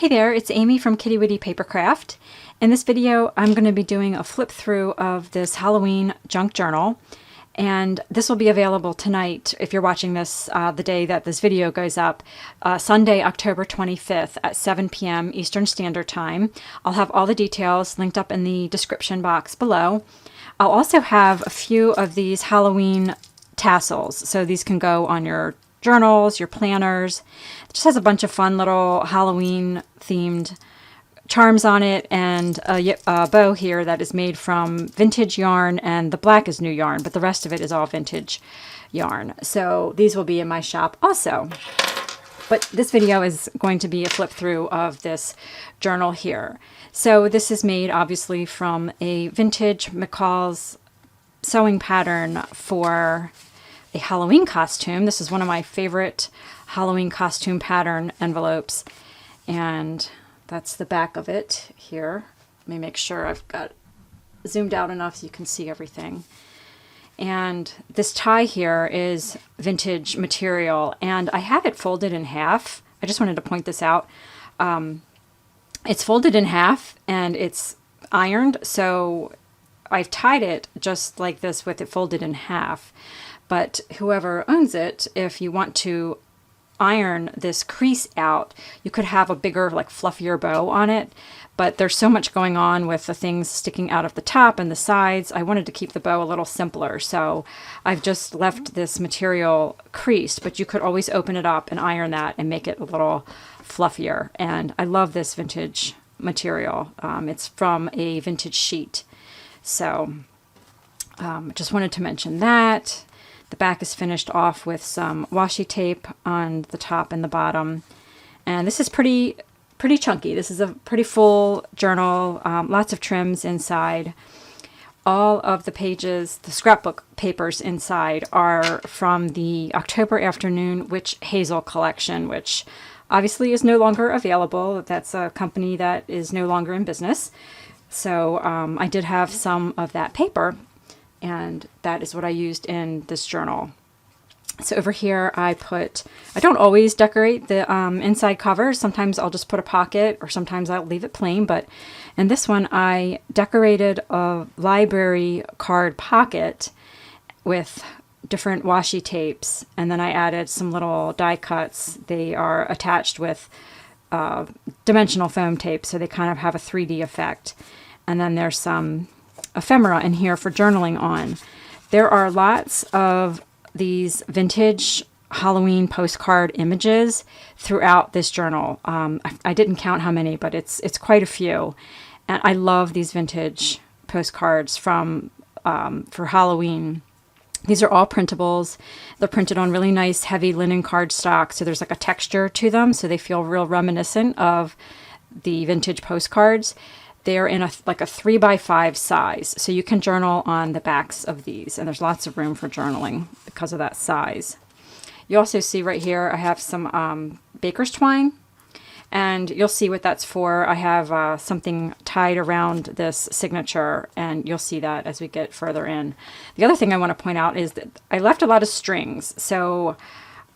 Hey there, it's Amy from Kittywitty Papercraft. In this video, I'm going to be doing a flip through of this Halloween junk journal, and this will be available tonight if you're watching this the day that this video goes up, Sunday, October 25th at 7 p.m. Eastern Standard Time. I'll have all the details linked up in the description box below. I'll also have a few of these Halloween tassels, so these can go on your journals, your planners. It just has a bunch of fun little Halloween themed charms on it, and a bow here that is made from vintage yarn, and the black is new yarn, but the rest of it is all vintage yarn. So these will be in my shop also. But this video is going to be a flip through of this journal here. So this is made obviously from a vintage McCall's sewing pattern for a Halloween costume. This is one of my favorite Halloween costume pattern envelopes, and that's the back of it here. Let me make sure I've got zoomed out enough so you can see everything. And this tie here is vintage material, and I have it folded in half. I just wanted to point this out. It's folded in half and it's ironed, so I've tied it just like this with it folded in half. But whoever owns it, if you want to iron this crease out, you could have a bigger, like fluffier bow on it. But there's so much going on with the things sticking out of the top and the sides. I wanted to keep the bow a little simpler, so I've just left this material creased, but you could always open it up and iron that and make it a little fluffier. And I love this vintage material. It's from a vintage sheet. So just wanted to mention that. The back is finished off with some washi tape on the top and the bottom. And this is pretty chunky. This is a pretty full journal, lots of trims inside. All of the pages, the scrapbook papers inside, are from the October Afternoon Witch Hazel collection, which obviously is no longer available. That's a company that is no longer in business. So I did have some of that paper, and that is what I used in this journal. So over here I don't always decorate the inside cover. Sometimes I'll just put a pocket, or sometimes I'll leave it plain, but in this one I decorated a library card pocket with different washi tapes, and then I added some little die cuts. They are attached with dimensional foam tape, so they kind of have a 3D effect. And then there's some ephemera in here for journaling on. There are lots of these vintage Halloween postcard images throughout this journal. I didn't count how many, but it's quite a few. And I love these vintage postcards from for Halloween. These are all printables. They're printed on really nice heavy linen cardstock, so there's like a texture to them, so they feel real reminiscent of the vintage postcards. They're in like a 3x5 size, so you can journal on the backs of these, and there's lots of room for journaling because of that size. You also see right here I have some baker's twine, and you'll see what that's for. I have something tied around this signature, and you'll see that as we get further in. The other thing I want to point out is that I left a lot of strings, so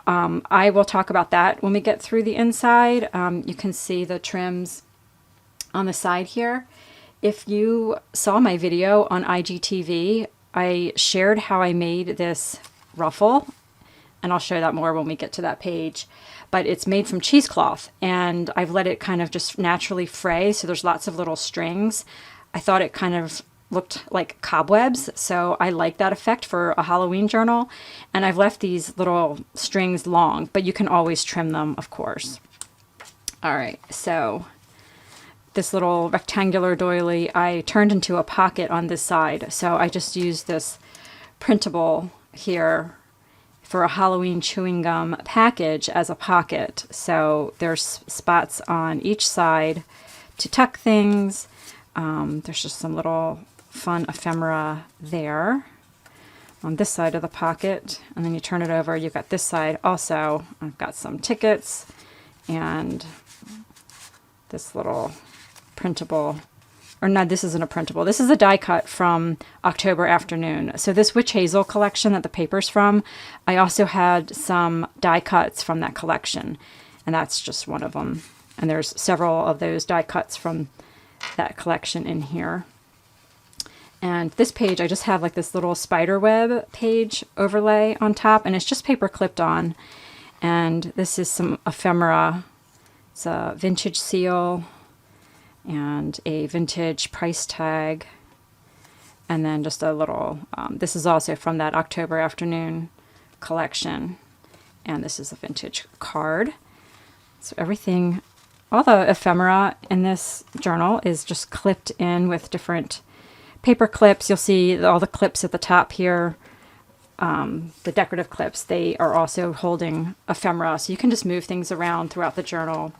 I will talk about that when we get through the inside. You can see the trims on the side here. If you saw my video on IGTV, I shared how I made this ruffle, and I'll show that more when we get to that page. But it's made from cheesecloth, and I've let it kind of just naturally fray, so there's lots of little strings. I thought it kind of looked like cobwebs, so I like that effect for a Halloween journal, and I've left these little strings long, but you can always trim them, of course. All right, so this little rectangular doily I turned into a pocket on this side, so I just used this printable here for a Halloween chewing gum package as a pocket. So there's spots on each side to tuck things. There's just some little fun ephemera there on this side of the pocket, and then you turn it over, you've got this side also. I've got some tickets and this little printable, or no, this isn't a printable. This is a die cut from October Afternoon. So this Witch Hazel collection that the paper's from, I also had some die cuts from that collection, and that's just one of them. And there's several of those die cuts from that collection in here. And this page, I just have like this little spider web page overlay on top, and it's just paper clipped on. And this is some ephemera. It's a vintage seal and a vintage price tag. And then just a little, this is also from that October afternoon collection. And this is a vintage card. So everything, all the ephemera in this journal is just clipped in with different paper clips. You'll see all the clips at the top here, the decorative clips, they are also holding ephemera. So you can just move things around throughout the journal.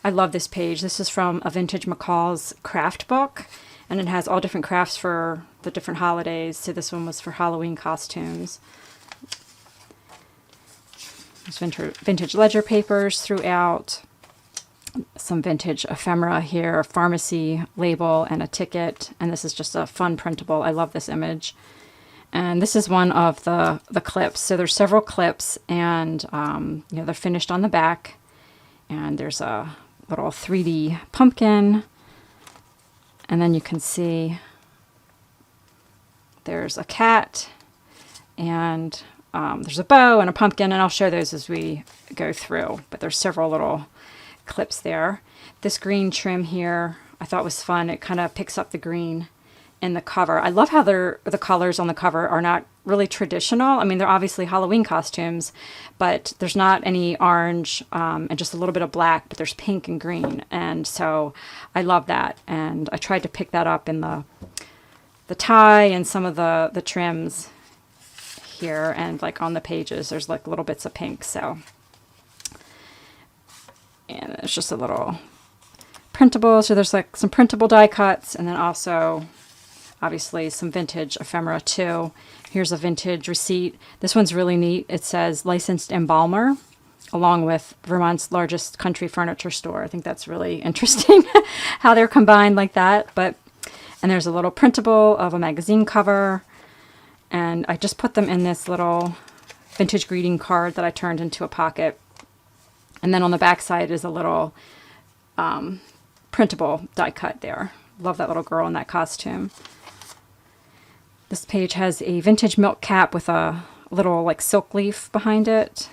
I love this page. This is from a vintage McCall's craft book, and it has all different crafts for the different holidays. So this one was for Halloween costumes. There's vintage ledger papers throughout. Some vintage ephemera here, a pharmacy label and a ticket. And this is just a fun printable. I love this image. And this is one of the clips. So there's several clips, and you know, they're finished on the back. And there's a little 3D pumpkin. And then you can see there's a cat, and there's a bow and a pumpkin, and I'll show those as we go through. But there's several little clips there. This green trim here I thought was fun. It kind of picks up the green in the cover. I love how the colors on the cover are not really traditional. I mean, they're obviously Halloween costumes, but there's not any orange and just a little bit of black, but there's pink and green. And so I love that. And I tried to pick that up in the tie and some of the trims here, and like on the pages, there's like little bits of pink. So, and it's just a little printable. So there's like some printable die cuts, and then also obviously some vintage ephemera too. Here's a vintage receipt. This one's really neat. It says licensed embalmer, along with Vermont's largest country furniture store. I think that's really interesting how they're combined like that. And there's a little printable of a magazine cover. And I just put them in this little vintage greeting card that I turned into a pocket. And then on the back side is a little printable die cut there. Love that little girl in that costume. This page has a vintage milk cap with a little like silk leaf behind it.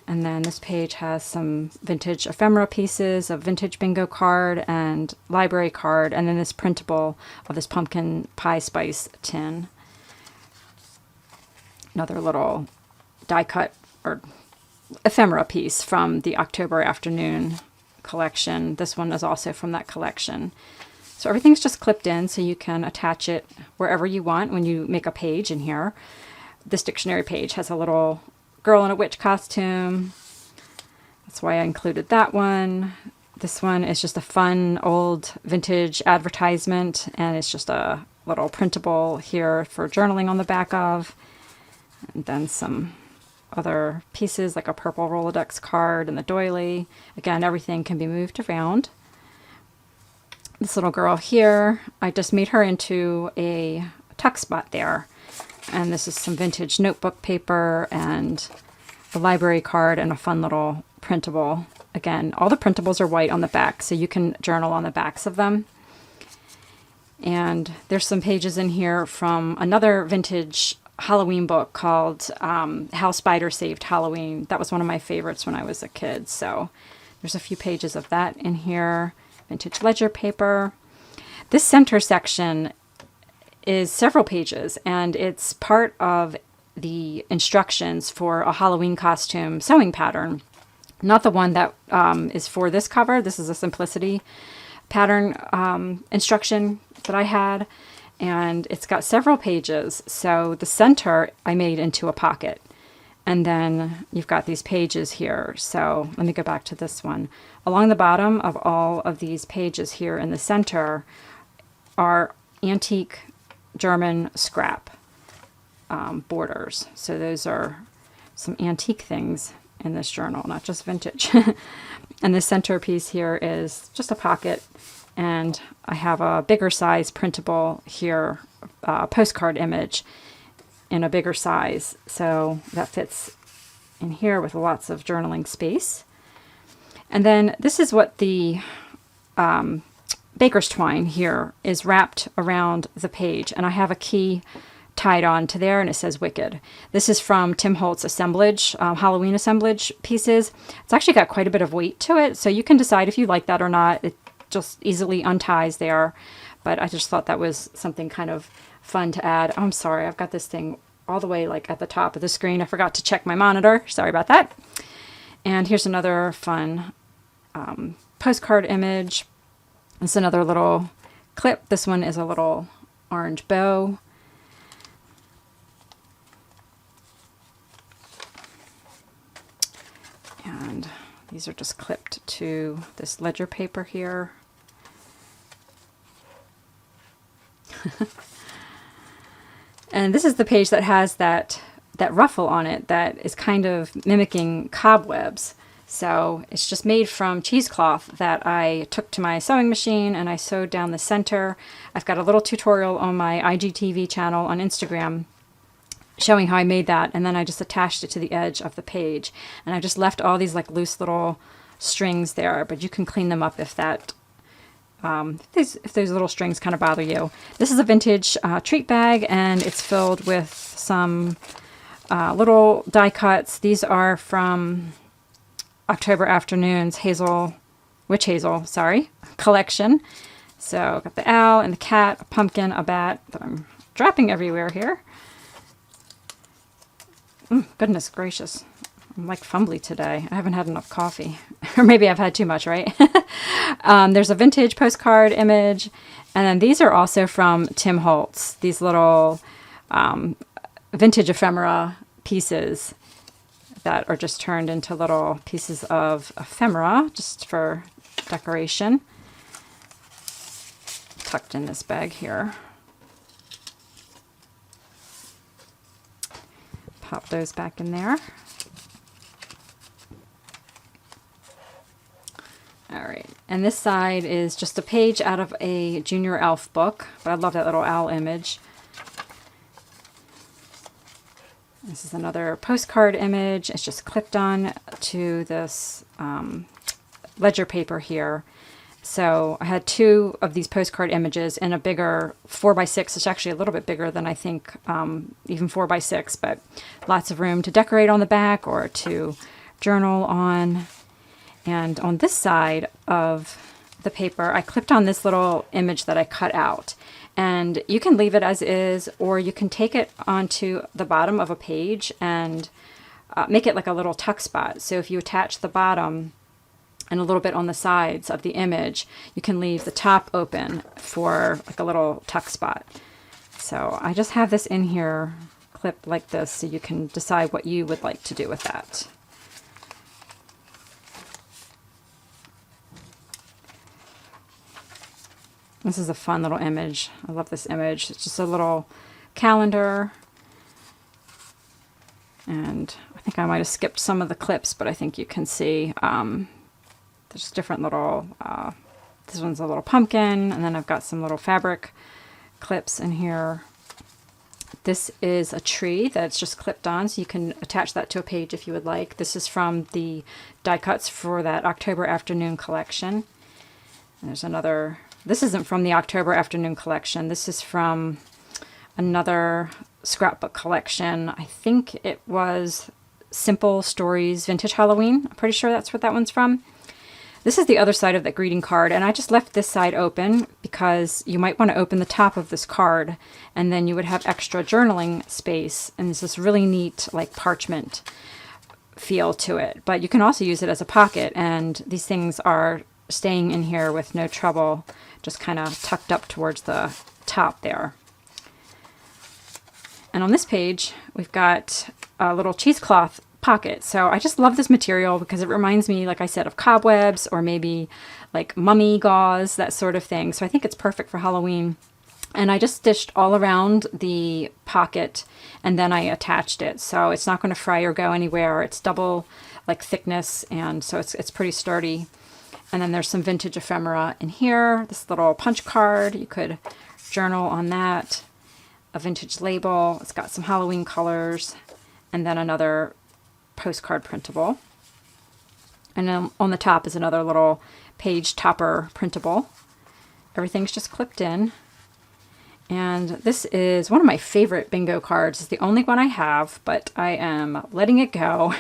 And then this page has some vintage ephemera pieces, a vintage bingo card and library card, and then this printable of this pumpkin pie spice tin. Another little die cut or ephemera piece from the October afternoon collection. This one is also from that collection. So everything's just clipped in, so you can attach it wherever you want when you make a page in here. This dictionary page has a little girl in a witch costume. That's why I included that one. This one is just a fun old vintage advertisement, and it's just a little printable here for journaling on the back of. And then some other pieces like a purple Rolodex card and the doily. Again, everything can be moved around. This little girl here, I just made her into a tuck spot there. And this is some vintage notebook paper and the library card and a fun little printable. Again, all the printables are white on the back, so you can journal on the backs of them. And there's some pages in here from another vintage Halloween book called How Spider Saved Halloween. That was one of my favorites when I was a kid. So there's a few pages of that in here. Vintage ledger paper. This center section is several pages, and it's part of the instructions for a Halloween costume sewing pattern. Not the one that is for this cover. This is a simplicity pattern instruction that I had, and it's got several pages. So the center I made into a pocket, and then you've got these pages here. So let me go back to this one. Along the bottom of all of these pages here in the center are antique German scrap borders. So those are some antique things in this journal, not just vintage. And the centerpiece here is just a pocket, and I have a bigger size printable here, postcard image in a bigger size, so that fits in here with lots of journaling space. And then this is what the baker's twine here is wrapped around the page. And I have a key tied on to there, and it says Wicked. This is from Tim Holtz assemblage, Halloween assemblage pieces. It's actually got quite a bit of weight to it, so you can decide if you like that or not. It just easily unties there, but I just thought that was something kind of fun to add. Oh, I'm sorry, I've got this thing all the way like at the top of the screen. I forgot to check my monitor. Sorry about that. And here's another fun postcard image. It's another little clip. This one is a little orange bow. And these are just clipped to this ledger paper here. And this is the page that has that ruffle on it that is kind of mimicking cobwebs. So it's just made from cheesecloth that I took to my sewing machine and I sewed down the center. I've got a little tutorial on my IGTV channel on Instagram showing how I made that, and then I just attached it to the edge of the page. And I just left all these like loose little strings there, but you can clean them up if that if those little strings kind of bother you. This is a vintage treat bag, and it's filled with some little die cuts. These are from October Afternoon's Witch Hazel, collection. So got the owl and the cat, a pumpkin, a bat that I'm dropping everywhere here. Goodness gracious. I'm like fumbly today. I haven't had enough coffee. Or maybe I've had too much, right? There's a vintage postcard image. And then these are also from Tim Holtz. These little vintage ephemera pieces that are just turned into little pieces of ephemera just for decoration. Tucked in this bag here. Pop those back in there. All right, and this side is just a page out of a Junior Elf book, but I love that little owl image. This is another postcard image. It's just clipped on to this ledger paper here. So I had two of these postcard images in a bigger 4x6. It's actually a little bit bigger than I think even 4x6, but lots of room to decorate on the back or to journal on. And on this side of the paper, I clipped on this little image that I cut out. And you can leave it as is, or you can take it onto the bottom of a page and make it like a little tuck spot. So if you attach the bottom and a little bit on the sides of the image, you can leave the top open for like a little tuck spot. So I just have this in here clipped like this so you can decide what you would like to do with that. This is a fun little image. I love this image. It's just a little calendar. And I think I might have skipped some of the clips, but I think you can see there's different little, this one's a little pumpkin, and then I've got some little fabric clips in here. This is a tree that's just clipped on, so you can attach that to a page if you would like. This is from the die cuts for that October Afternoon collection. And there's another, this isn't from the October Afternoon collection. This is from another scrapbook collection. I think it was Simple Stories Vintage Halloween. I'm pretty sure that's what that one's from. This is the other side of that greeting card, and I just left this side open because you might want to open the top of this card, and then you would have extra journaling space, and it's this really neat like parchment feel to it. But you can also use it as a pocket, and these things are staying in here with no trouble, just kind of tucked up towards the top there. And on this page, we've got a little cheesecloth pocket. So I just love this material because it reminds me, like I said, of cobwebs or maybe like mummy gauze, that sort of thing. So I think it's perfect for Halloween. And I just stitched all around the pocket and then I attached it. So it's not going to fray or go anywhere. It's double like thickness, and so it's pretty sturdy. And then there's some vintage ephemera in here. This little punch card, you could journal on that. A vintage label. It's got some Halloween colors. And then another postcard printable. And then on the top is another little page topper printable. Everything's just clipped in. And this is one of my favorite bingo cards. It's the only one I have, but I am letting it go.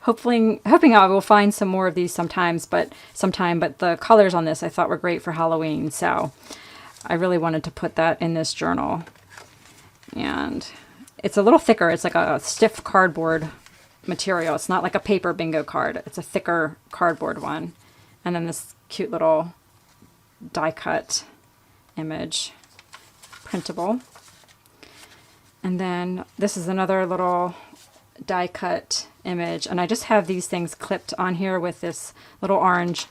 hoping I will find some more of these sometime, but the colors on this I thought were great for Halloween, so I really wanted to put that in this journal. And it's a little thicker. It's like a stiff cardboard material. It's not like a paper bingo card. It's a thicker cardboard one. And then this cute little die cut image. Printable. And then this is another little die cut image, and I just have these things clipped on here with this little orange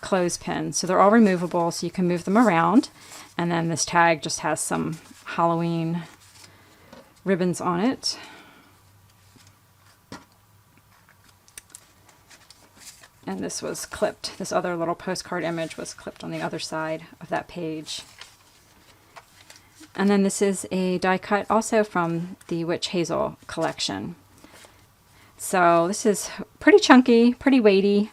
clothespin, so they're all removable, so you can move them around. And then this tag just has some Halloween ribbons on it. And this was clipped, this other little postcard image was clipped on the other side of that page. And then this is a die cut also from the Witch Hazel collection. So this is pretty chunky, pretty weighty.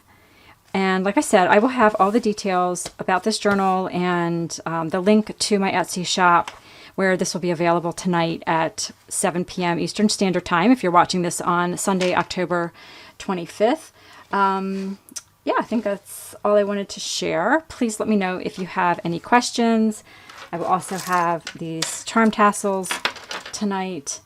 And like I said, I will have all the details about this journal and the link to my Etsy shop, where this will be available tonight at 7 p.m. Eastern Standard Time if you're watching this on Sunday, October 25th. Yeah, I think that's all I wanted to share. Please let me know if you have any questions. I will also have these charm tassels tonight,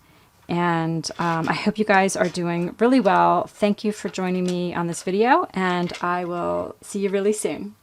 and I hope you guys are doing really well. Thank you for joining me on this video, and I will see you really soon.